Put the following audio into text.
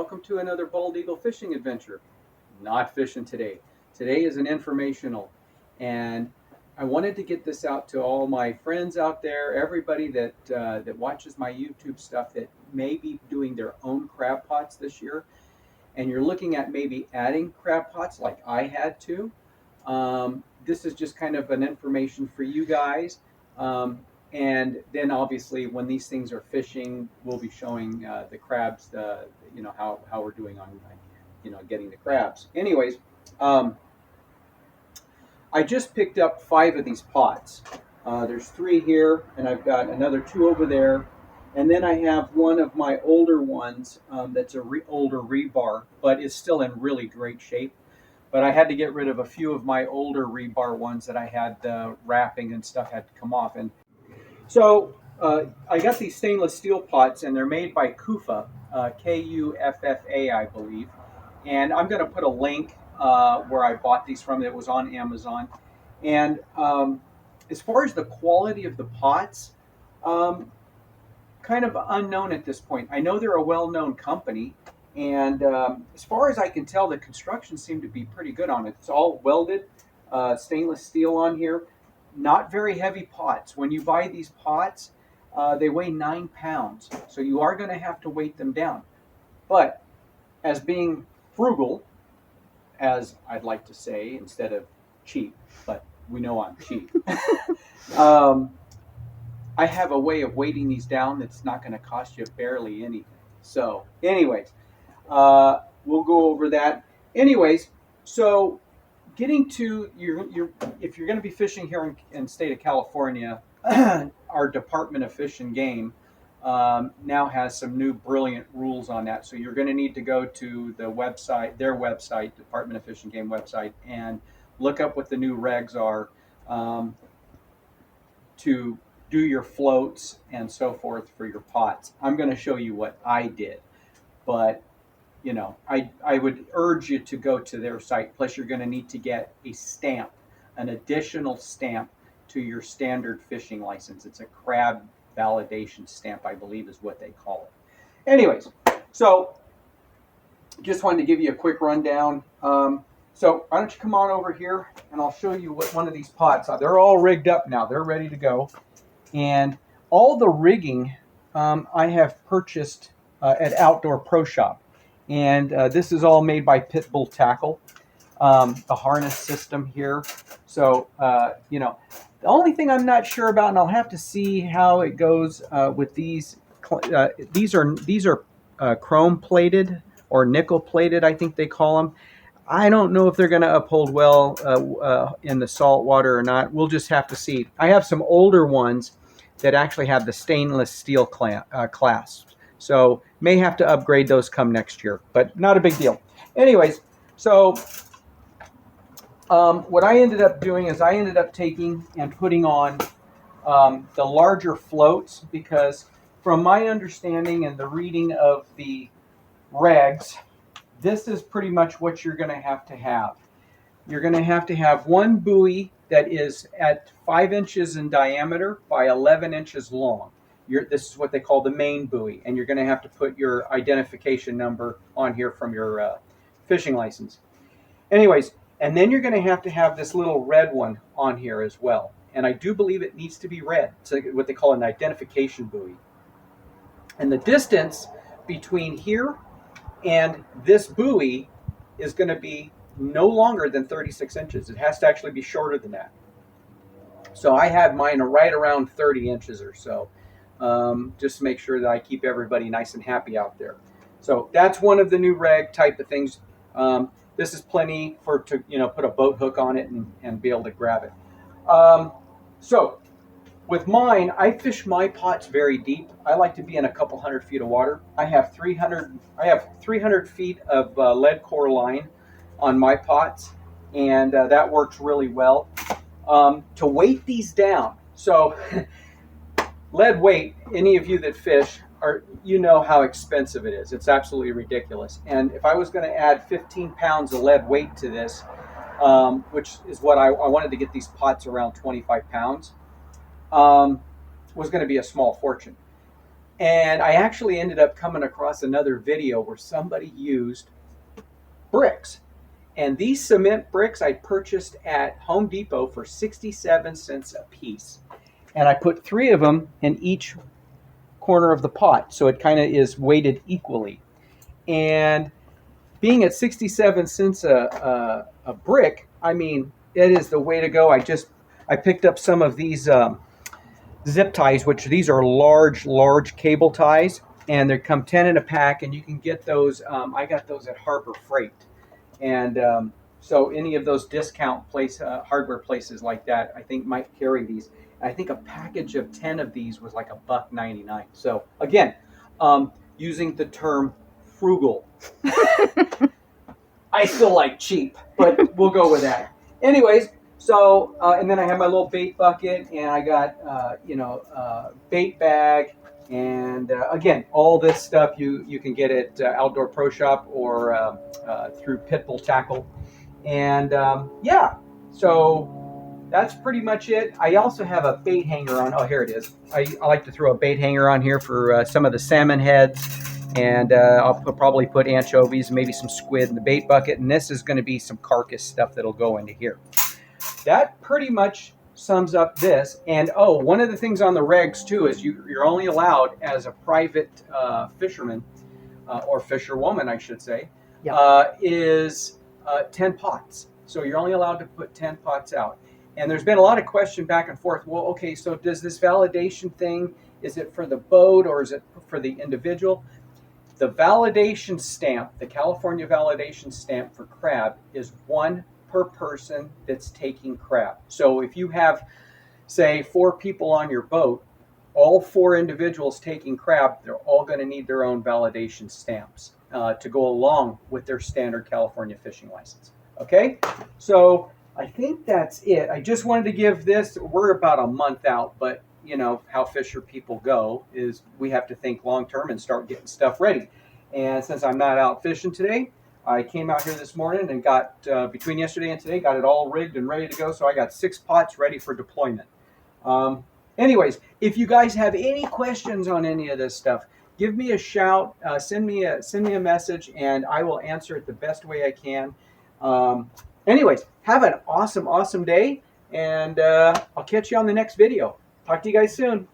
Welcome to another Bald Eagle fishing adventure. Not fishing today. Today is an informational, and I wanted to get this out to all my friends out there, everybody that watches my YouTube stuff that may be doing their own crab pots this year, and you're looking at maybe adding crab pots like I had to. This is just kind of an information for you guys. And then obviously when these things are fishing, we'll be showing the crabs, how we're doing on, getting the crabs. Anyways, I just picked up 5 of these pots. There's 3 here, and I've got another 2 over there. And then I have one of my older ones that's older rebar, but is still in really great shape. But I had to get rid of a few of my older rebar ones that I had wrapping and stuff had to come off. And so I got these stainless steel pots, and they're made by Kufa, Kuffa, I believe. And I'm going to put a link where I bought these from. It was on Amazon. And as far as the quality of the pots, kind of unknown at this point. I know they're a well-known company, and as far as I can tell, the construction seemed to be pretty good on it. It's all welded stainless steel on here. Not very heavy pots. When you buy these pots, they weigh 9 pounds, so you are going to have to weight them down. But as being frugal, as I'd like to say, instead of cheap, but we know I'm cheap, I have a way of weighting these down that's not going to cost you barely anything. So anyways, we'll go over that. Anyways, so getting to if you're going to be fishing here in state of California, our Department of Fish and Game now has some new brilliant rules on that. So you're going to need to go to the website, their website, Department of Fish and Game website, and look up what the new regs are to do your floats and so forth for your pots. I'm going to show you what I did, but I would urge you to go to their site. Plus, you're going to need to get a stamp, an additional stamp to your standard fishing license. It's a crab validation stamp, I believe is what they call it. Anyways, so just wanted to give you a quick rundown. So why don't you come on over here and I'll show you what one of these pots are. They're all rigged up now. They're ready to go. And all the rigging I have purchased at Outdoor Pro Shop. And this is all made by Pitbull Tackle, the harness system here. So, the only thing I'm not sure about, and I'll have to see how it goes with these are chrome plated or nickel plated, I think they call them. I don't know if they're going to uphold well in the salt water or not. We'll just have to see. I have some older ones that actually have the stainless steel clasps. So may have to upgrade those come next year, but not a big deal. Anyways, so what I ended up doing is I ended up taking and putting on the larger floats, because from my understanding and the reading of the regs, this is pretty much what you're going to have. You're going to have one buoy that is at 5 inches in diameter by 11 inches long. This is what they call the main buoy, and you're going to have to put your identification number on here from your fishing license. Anyways, and then you're going to have this little red one on here as well. And I do believe it needs to be red. It's what they call an identification buoy. And the distance between here and this buoy is going to be no longer than 36 inches. It has to actually be shorter than that. So I had mine right around 30 inches or so, just to make sure that I keep everybody nice and happy out there. So that's one of the new reg type of things. This is plenty to put a boat hook on it and be able to grab it. So with mine, I fish my pots very deep. I like to be in a couple hundred feet of water. I have 300 feet of lead core line on my pots, and that works really well. To weight these down, so lead weight, any of you that fish, how expensive it is. It's absolutely ridiculous. And if I was going to add 15 pounds of lead weight to this, which is what I wanted to get these pots around 25 pounds, was going to be a small fortune. And I actually ended up coming across another video where somebody used bricks. And these cement bricks I purchased at Home Depot for 67 cents a piece. And I put 3 of them in each corner of the pot, so it kind of is weighted equally. And being at 67 cents a brick, I mean, it is the way to go. I picked up some of these zip ties, which these are large cable ties, and they come 10 in a pack, and you can get those. I got those at Harbor Freight, and so any of those discount hardware places like that, I think might carry these. I think a package of 10 of these was like $1.99. So again, using the term frugal. I still like cheap, but we'll go with that. Anyways, so and then I have my little bait bucket, and I got bait bag, and again, all this stuff you can get at Outdoor Pro Shop or through Pitbull Tackle, and yeah, so that's pretty much it. I also have a bait hanger on. Oh, here it is. I like to throw a bait hanger on here for some of the salmon heads. And I'll probably put anchovies, maybe some squid in the bait bucket. And this is going to be some carcass stuff that'll go into here. That pretty much sums up this. And oh, one of the things on the regs too is you're only allowed as a private fisherman or fisherwoman, I should say, is 10 pots. So you're only allowed to put 10 pots out. And there's been a lot of question back and forth. Well, okay, so does this validation thing, is it for the boat or is it for the individual? The validation stamp, the California validation stamp for crab is 1 per person that's taking crab. So if you have, say, 4 people on your boat, all 4 individuals taking crab, they're all going to need their own validation stamps to go along with their standard California fishing license. Okay, so I think that's it. I just wanted to give this, we're about a month out, but you know how fisher people go is we have to think long term and start getting stuff ready. And since I'm not out fishing today, I came out here this morning and got between yesterday and today, got it all rigged and ready to go. So I got 6 pots ready for deployment. Anyways, if you guys have any questions on any of this stuff, give me a shout, send me a message, and I will answer it the best way I can. Anyways, have an awesome day, and I'll catch you on the next video. Talk to you guys soon.